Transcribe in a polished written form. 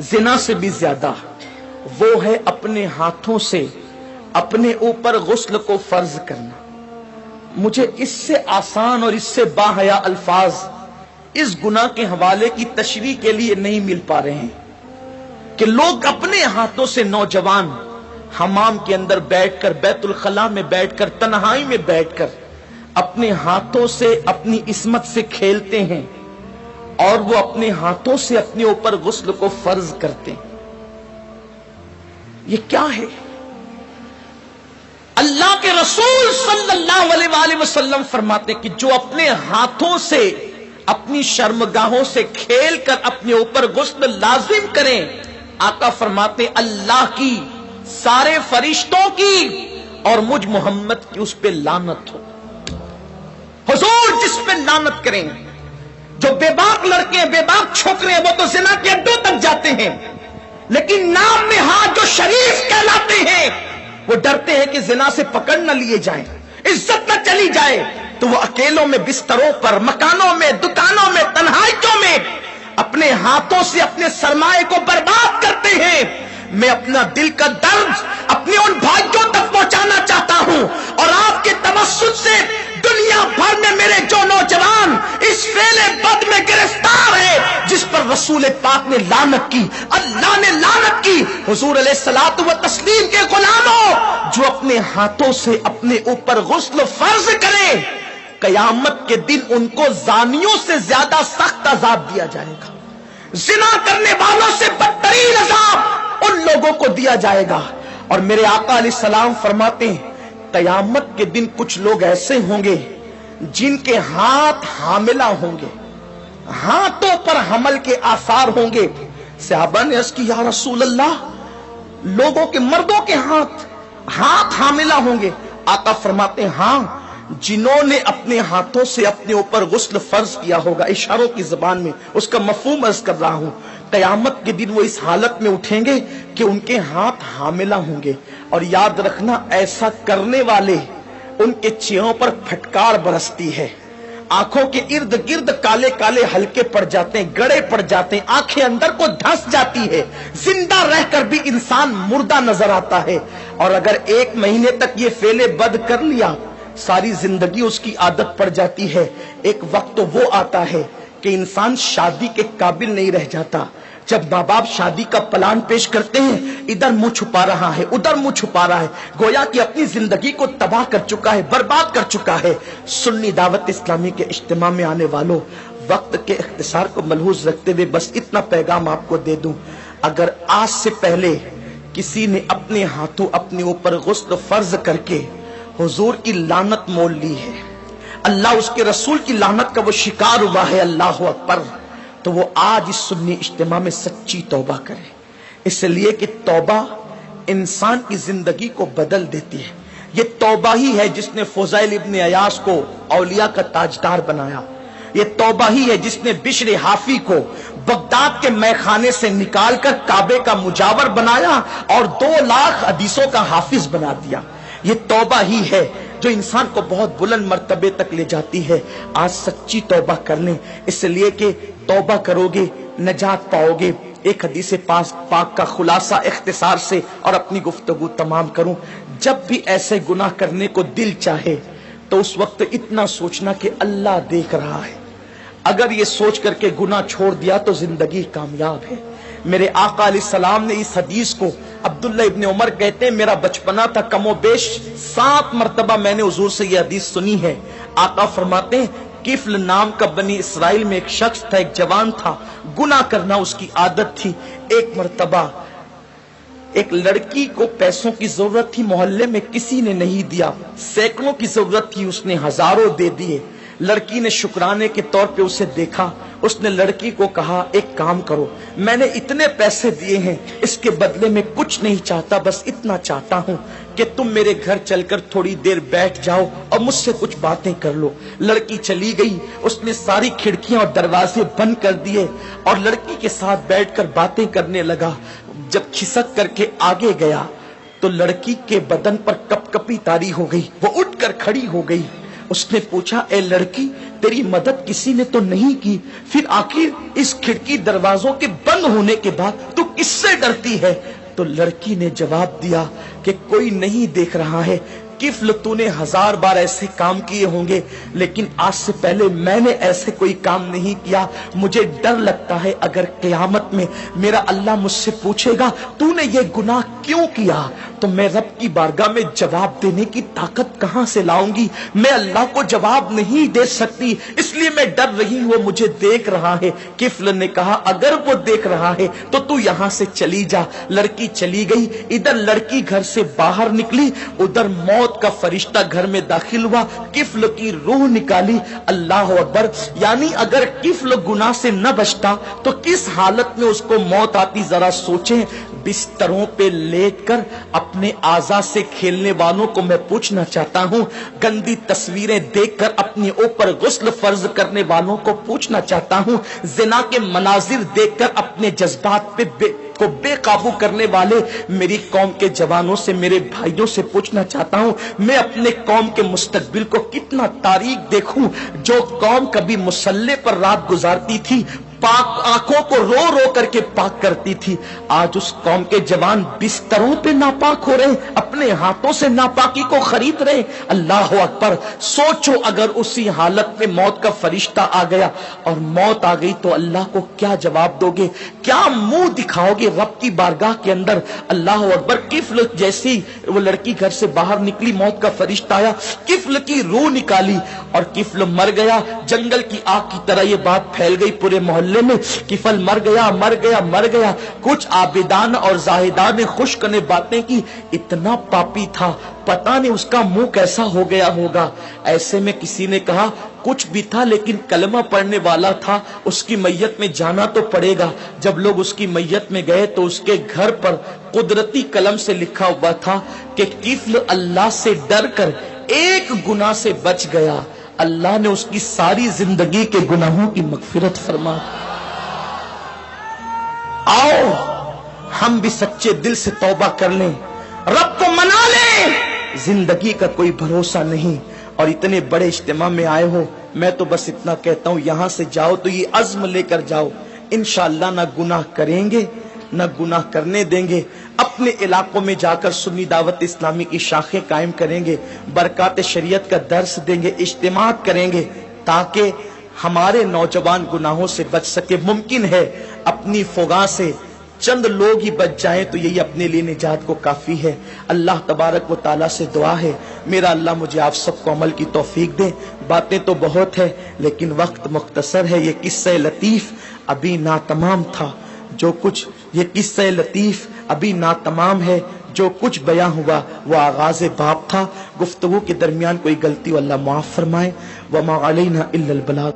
जिना से भी ज्यादा वो है अपने हाथों से अपने ऊपर गुस्ल को फर्ज करना। मुझे इससे आसान और इससे बाहया अल्फाज इस गुनाह के हवाले की तशरीह के लिए नहीं मिल पा रहे हैं कि लोग अपने हाथों से, नौजवान हमाम के अंदर बैठकर, बैतुल खला में बैठकर, तन्हाई में बैठकर अपने हाथों से अपनी इस्मत से खेलते हैं और वो अपने हाथों से अपने ऊपर गुस्ल को फर्ज करते हैं। ये क्या है? अल्लाह के रसूल सल्लल्लाहु अलैहि वसल्लम फरमाते कि जो अपने हाथों से अपनी शर्मगाहों से खेल कर अपने ऊपर गुस्ल लाजिम करें, आका फरमाते अल्लाह की, सारे फरिश्तों की और मुझ मोहम्मद की उस पे लानत हो। हुजूर जिस पे लानत करें, जो बेबाक लड़के, बेबाक छोकरे, वो तो जिना के अड्डों तक जाते हैं, लेकिन नाम में हाथ जो शरीफ कहलाते हैं, वो डरते हैं कि जिना से पकड़ न लिए जाएं, इज्जत न चली जाए, तो वो अकेलों में, बिस्तरों पर, मकानों में, दुकानों में, तन्हाइयों में अपने हाथों से अपने सरमाए को बर्बाद करते हैं। मैं अपना दिल का दर्द अपने उन भाइयों तक पहुंचाना चाहता हूं और आपके तवस्सुत से दुनिया भर में मेरे जो नौजवान इस फेले बद में गिरफ्तार है, जिस पर रसूल पाक ने लानत की, अल्लाह ने लानत की, हुजूर अलैहिस्सलातु व तस्लीम के गुलामों, जो अपने हाथों से अपने ऊपर गुस्ल फर्ज करें, कयामत के दिन उनको जानियों से ज्यादा सख्त अजाब दिया जाएगा। जिना करने वालों से बदतरीन अजाब उन लोगों को दिया जाएगा। और मेरे आका अलैहिस्सलाम फरमाते हैं कयामत के दिन कुछ लोग ऐसे होंगे जिनके हाथ हामिला होंगे, हाथों पर हमल के आसार होंगे। सहाबा ने अर्ज़ की या रसूल अल्लाह, लोगों के, मर्दों के हाथ हामिला होंगे? आका फरमाते हैं हाँ, जिन्होंने अपने हाथों से अपने ऊपर गुस्ल फर्ज किया होगा। इशारों की जबान में उसका मफहूम अर्ज कर रहा हूं। कयामत के दिन वो इस हालत में उठेंगे कि उनके हाथ हामिला होंगे। और याद रखना, ऐसा करने वाले उनके चेहरों पर फटकार बरसती है, आंखों के इर्द गिर्द काले काले हल्के पड़ जाते हैं, गड़े पड़ जाते हैं, आंखें अंदर को धंस जाती है, जिंदा रहकर भी इंसान मुर्दा नजर आता है। और अगर 1 महीने तक ये फेले बद कर लिया, सारी जिंदगी उसकी आदत पड़ जाती है। एक वक्त तो वो आता है कि इंसान शादी के काबिल नहीं रह जाता। जब माँ बाप शादी का प्लान पेश करते हैं, इधर मुंह छुपा रहा है, उधर मुंह छुपा रहा है, गोया कि अपनी जिंदगी को तबाह कर चुका है, बर्बाद कर चुका है। सुन्नी दावत इस्लामी के इज्तिमा में आने वालों, वक्त के इख्तिसार को मलहूज रखते हुए बस इतना पैगाम आपको दे दूं, अगर आज से पहले किसी ने अपने हाथों अपने ऊपर गुस्ल फर्ज करके हुजूर की लानत मोल ली है, अल्लाह उसके रसूल की लानत का वो शिकार हुआ है, अल्लाह अकबर, तो वो आज इस सुन्नी इज्तिमा में सच्ची तौबा करे। इसलिए कि तौबा इंसान की जिंदगी को बदल देती है। ये तौबा ही है जिसने फुज़ैल इब्न अयास को औलिया का ताजदार बनाया। ये तौबा ही है जिसने बिश्र हाफी को बगदाद के मैखाने से निकालकर काबे का मुजावर बनाया और 2 लाख हदीसों का हाफिज बना दिया। ये तौबा ही है जो इंसान को बहुत बुलंद मर्तबे तक ले जाती है। आज सच्ची तौबा कर लें, इसलिए कि तौबा करोगे नजात पाओगे। एक हदीस पाक का खुलासा इख्तिसार से और अपनी गुफ्तगू तमाम करूं, जब भी ऐसे गुनाह करने को दिल चाहे तो उस वक्त इतना सोचना कि अल्लाह देख रहा है। अगर ये सोच करके गुनाह छोड़ दिया तो जिंदगी कामयाब है। मेरे आका अलैहिस्सलाम ने इस हदीस को, अब्दुल्ला इब्न उमर कहते हैं मेरा बचपना था, कमोबेश 7 मरतबा मैंने हुजूर से ये हदीस सुनी है। आका फरमाते हैं किफ्ल नाम का बनी इसराइल में एक शख्स था, एक जवान था, गुनाह करना उसकी आदत थी। एक मरतबा एक लड़की को पैसों की जरूरत थी, मोहल्ले में किसी ने नहीं दिया, सैकड़ों की जरूरत थी, उसने हजारों दे दिए। लड़की ने शुक्राने के तौर पे उसे देखा, उसने लड़की को कहा एक काम करो, मैंने इतने पैसे दिए हैं, इसके बदले में कुछ नहीं चाहता, बस इतना चाहता हूं कि तुम मेरे घर चलकर थोड़ी देर बैठ जाओ और मुझसे कुछ बातें कर लो। लड़की चली गई, उसने सारी खिड़कियां और दरवाजे बंद कर दिए और लड़की के साथ बैठकर बातें करने लगा। जब खिसक करके आगे गया तो लड़की के बदन पर कपकपी तारी हो गई, वो उठकर खड़ी हो गई। उसने पूछा ए लड़की, तेरी मदद किसी ने तो नहीं की, फिर आखिर इस खिड़की दरवाजों के बंद होने के बाद तू کس سے ڈرتی ہے؟ تو لڑکی نے جواب دیا کہ کوئی نہیں دیکھ رہا ہے، کفل تو نے 1000 بار ایسے کام کیے ہوں گے، لیکن آج سے پہلے میں نے ایسے کوئی کام نہیں کیا، مجھے ڈر لگتا ہے اگر قیامت میں میرا اللہ مجھ سے پوچھے گا تو نے یہ گناہ کیوں کیا، تو میں رب کی بارگاہ میں جواب دینے کی طاقت کہاں سے لاؤں گی؟ میں اللہ کو جواب نہیں دے سکتی، اس لیے میں ڈر رہی ہوں، وہ مجھے دیکھ رہا ہے۔ کفل نے کہا اگر وہ دیکھ رہا ہے تو تو یہاں سے چلی جا۔ لڑکی چلی گئی، ادھر لڑکی گھر سے باہر نکلی، ادھر موت کا فرشتہ گھر میں داخل ہوا، کفل کی روح نکالی۔ اللہ اکبر! یعنی اگر کفل گناہ سے نہ بچتا تو کس حالت میں اس کو موت آتی، ذرا سوچیں۔ بستروں پہ لیٹ کر اپنے اعضاء سے کھیلنے والوں کو میں پوچھنا چاہتا ہوں، گندی تصویریں دیکھ کر اپنے اوپر غسل فرض کرنے والوں کو پوچھنا چاہتا ہوں، زنا کے مناظر دیکھ کر اپنے جذبات پہ بے قابو کرنے والے میری قوم کے جوانوں سے، میرے بھائیوں سے پوچھنا چاہتا ہوں، میں اپنے قوم کے مستقبل کو کتنا تاریک دیکھوں۔ جو قوم کبھی مصلی پر رات گزارتی تھی، پاک آنکھوں کو رو رو کر کے پاک کرتی تھی، آج اس قوم کے جوان بستروں پہ ناپاک ہو رہے ہیں، اپنے ہاتھوں سے ناپاکی کو خرید رہے ہیں۔ اللہ اکبر! سوچو اگر اسی حالت میں موت کا فرشتہ آ گیا اور موت آ گئی تو اللہ کو کیا جواب دو گے؟ کیا منہ دکھاؤ گے رب کی بارگاہ کے اندر؟ اللہ اکبر! کفل جیسی وہ لڑکی گھر سے باہر نکلی، موت کا فرشتہ آیا، کفل کی روح نکالی اور کفل مر گیا۔ جنگل کی آگ کی طرح یہ بات پھیل گئی پورے محلے میں، کفل مر گیا، مر گیا، مر گیا۔ کچھ عابدان اور زاہدان نے خشک نے باتیں کی، اتنا پاپی تھا، پتہ نہیں اس کا منہ کیسا ہو گیا ہوگا۔ ایسے میں کسی نے کہا کچھ بھی تھا لیکن کلمہ پڑھنے والا تھا، اس کی میت میں جانا تو پڑے گا۔ جب لوگ اس کی میت میں گئے تو اس کے گھر پر قدرتی قلم سے لکھا ہوا تھا کہ کفل اللہ سے ڈر کر ایک گناہ سے بچ گیا، اللہ نے اس کی ساری زندگی کے گناہوں کی مغفرت فرما۔ آؤ ہم بھی سچے دل سے توبہ کر لیں، رب کو منا لیں۔ زندگی کا کوئی بھروسہ نہیں، اور اتنے بڑے اجتماع میں آئے ہو، میں تو بس اتنا کہتا ہوں یہاں سے جاؤ تو یہ عزم لے کر جاؤ، انشاءاللہ نہ گناہ کریں گے نہ گناہ کرنے دیں گے۔ اپنے علاقوں میں جا کر سنی دعوت اسلامی کی شاخیں قائم کریں گے، برکات شریعت کا درس دیں گے، اجتماع کریں گے تاکہ ہمارے نوجوان گناہوں سے بچ سکے۔ ممکن ہے اپنی فغاں سے چند لوگ ہی بچ جائیں تو یہی اپنے لیے نجات کو کافی ہے۔ اللہ تبارک و تعالیٰ سے دعا ہے میرا اللہ مجھے آپ سب کو عمل کی توفیق دے۔ باتیں تو بہت ہے لیکن وقت مختصر ہے۔ یہ قصہ لطیف ابھی ناتمام تھا، جو کچھ یہ قصہ لطیف ابھی ناتمام ہے، جو کچھ بیاں ہوا وہ آغاز باب تھا۔ گفتگو کے درمیان کوئی غلطی اللہ معاف فرمائے۔ وما علینا الا البلاغ